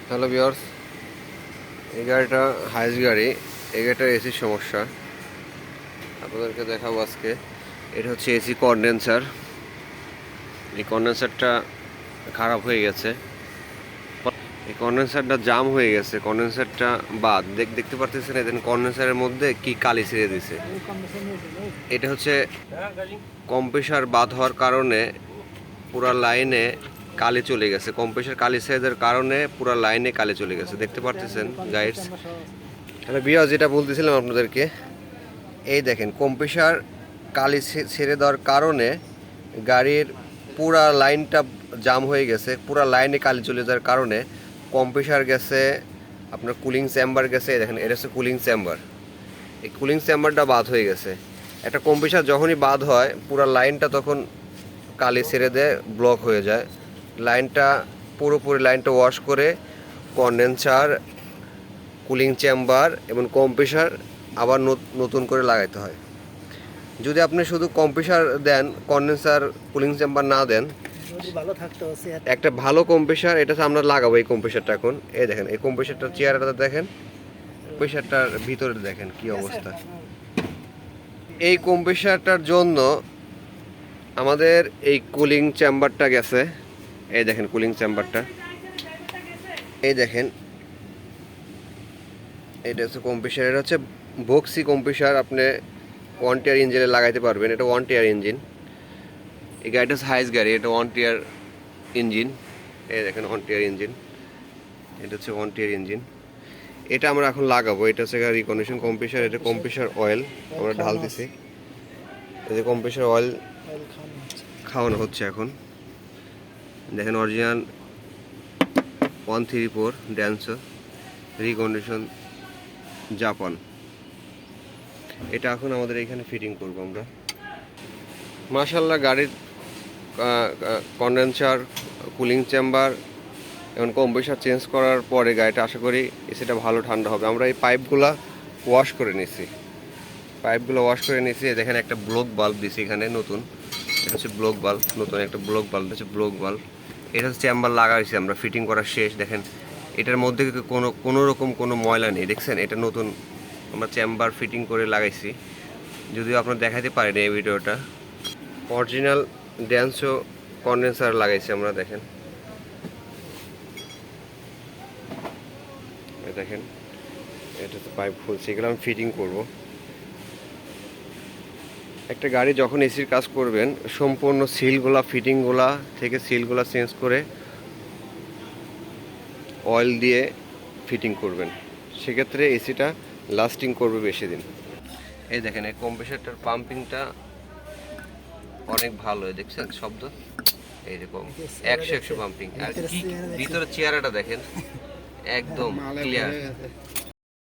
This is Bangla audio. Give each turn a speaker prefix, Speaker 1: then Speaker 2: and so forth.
Speaker 1: হ্যালো ভিউয়ার্স, এই গাড়িটা হাইস গাড়ি। এই গাড়িটার এসির সমস্যা আপনাদেরকে দেখাবো আজকে। এটা হচ্ছে এসি কন্ডেন্সার। এই কন্ডেন্সারটা খারাপ হয়ে গেছে। এই কন্ডেন্সারটা জাম হয়ে গেছে। কন্ডেন্সারটা বাদ দেখতে পারতেছেন, এদিন কন্ডেন্সারের মধ্যে কি কালি ছেড়ে দিছে। এটা হচ্ছে কম্প্রেসার বাদ হওয়ার কারণে পুরা লাইনে কালি চলে গেছে। কম্প্রেসার কালি ছেড়ে দেওয়ার কারণে পুরা লাইনে কালি চলে গেছে, দেখতে পারতেছেন গাইডস। তাহলে বিয়ার যেটা বলতেছিলাম আপনাদেরকে, এই দেখেন কম্প্রেসার কালি ছেড়ে দেওয়ার কারণে গাড়ির পুরা লাইনটা জাম হয়ে গেছে। পুরা লাইনে কালি চলে যাওয়ার কারণে কম্প্রেসার গেছে, আপনার কুলিং চেম্বার গেছে। দেখেন এটা হচ্ছে কুলিং চেম্বার। এই কুলিং চেম্বারটা বাদ হয়ে গেছে। একটা কম্প্রেসার যখনই বাদ হয় পুরা লাইনটা তখন কালি ছেড়ে দেয়, ব্লক হয়ে যায়। লাইনটা পুরোপুরি লাইনটা ওয়াশ করে কন্ডেন্সার, কুলিং চেম্বার এবং কম্প্রেসার আবার নতুন করে লাগাইতে হয়। যদি আপনি শুধু কম্প্রেসার দেন, কন্ডেন্সার কুলিং চেম্বার না দেন, একটা ভালো কম্প্রেসার, এটা আমরা লাগাবো। এই কম্প্রেসারটা এখন এই দেখেন, এই কম্প্রেসারটার চেয়ারটা দেখেন, কম্প্রেসারটার ভিতরে দেখেন কি অবস্থা। এই কম্প্রেসারটার জন্য আমাদের এই কুলিং চেম্বারটা গেছে। এই দেখেন কুলিং চেম্বারটা, এই দেখেন এটা হচ্ছে কম্প্রেসার। এটা হচ্ছে বক্সি কম্প্রেসার। আপনি 1 টিয়ার ইঞ্জিনে লাগাইতে পারবেন। এটা 1 টিয়ার ইঞ্জিন। এই গাড়িটা হচ্ছে হাইস গাড়ি, এটা 1 টিয়ার ইঞ্জিন। এই দেখেন 1 টিয়ার ইঞ্জিন, এটা হচ্ছে 1 টিয়ার ইঞ্জিন। এটা আমরা এখন লাগাবো। এটা হচ্ছে রিকন্ডিশন কম্প্রেসার। এটা কম্প্রেসার অয়েল আমরা ঢালতেছি। এই যে কম্প্রেসার অয়েল খাওয়ানো হচ্ছে এখন। দেখেন অরিজিনাল 134 ড্যান্সো রিকন্ডিশন জাপান। এটা এখন আমাদের এখানে ফিটিং করব আমরা। মাশাআল্লাহ, গাড়ির কন্ডেন্সার, কুলিং চেম্বার এবং কম্প্রেসার চেঞ্জ করার পরে গাড়িটা আশা করি এসিটা ভালো ঠান্ডা হবে। আমরা এই পাইপগুলো ওয়াশ করে নিছি। দেখেন একটা ব্লক বাল্ব দিছি এখানে নতুন। এটা হচ্ছে ব্লক বাল্ব, নতুন একটা ব্লক বাল্ব হচ্ছে ব্লক বাল্ব। এটা হচ্ছে চেম্বার লাগাইছি আমরা, ফিটিং করা শেষ। দেখেন এটার মধ্যে কোনো রকম কোনো ময়লা নেই, দেখছেন। এটা নতুন আমরা চেম্বার ফিটিং করে লাগাইছি, যদিও আপনারা দেখাতে পারেন এই ভিডিওটা। অরিজিনাল ড্যান্সো কন্ডেন্সার লাগাইছি আমরা। দেখেন দেখেন এটা তো পাইপ খুলছে, এগুলো আমি ফিটিং করব। একটা গাড়ি যখন এসির কাজ করবেন, সম্পূর্ণ সিলগুলা, ফিটিংগুলা থেকে সিলগুলা চেঞ্জ করে অয়েল দিয়ে ফিটিং করবেন, সেক্ষেত্রে এসিটা লাস্টিং করবে বেশি দিন। এই দেখেন এই কম্প্রেসারটার পাম্পিংটা অনেক ভালো, দেখছেন শব্দ, এই রকম 100 পাম্পিং। আর কি ভিতরে চেয়ারটা দেখেন, একদম ক্লিয়ার।